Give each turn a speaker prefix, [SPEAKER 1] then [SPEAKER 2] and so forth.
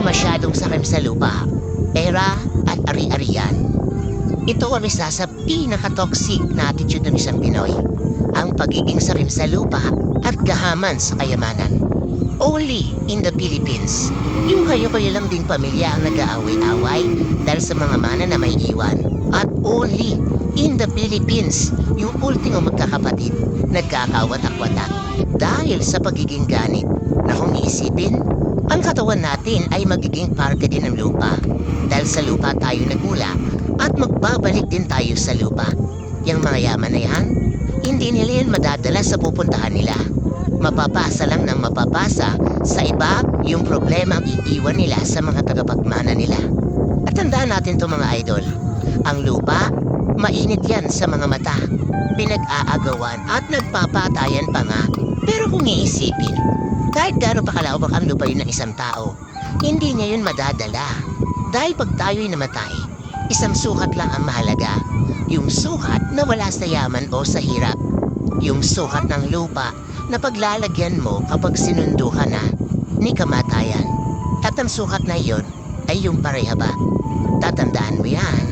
[SPEAKER 1] ang masyadong sakrim sa lupa, pera at ari-arian. Ito ang isa sa pinaka-toxic na attitude ng isang Pinoy, ang pagiging sakim sa lupa at gahaman sa kayamanan. Only in the Philippines, yung kayo-kayo lang ding pamilya ang nag-aaway-away dahil sa mga mana na may iwan. At only in the Philippines, yung ultimo magkakapatid nagkakawat-akwatan dahil sa pagiging ganit na kung iisipin, ang katawan natin ay magiging parte din ng lupa dahil sa lupa tayo nagmula at magbabalik din tayo sa lupa. Yung mga yaman na yan, hindi nila yan madadala sa pupuntahan nila. Mapapasa lang ng mapapasa sa iba yung problema ang iiwan nila sa mga tagapagmana nila. At tandaan natin to mga idol, ang lupa, mainit yan sa mga mata. Pinag-aagawan at nagpapatayan pa nga. Pero kung iisipin, kahit gano'n pa kalawak ang lupa yun ng isang tao, hindi niya yun madadala. Dahil pag tayo'y namatay, isang sukat lang ang mahalaga. Yung sukat na wala sa yaman o sa hirap. Yung sukat ng lupa na paglalagyan mo kapag sinundo ka na ni kamatayan. At ang sukat na yon ay yung pareha ba? Tatandaan mo yan.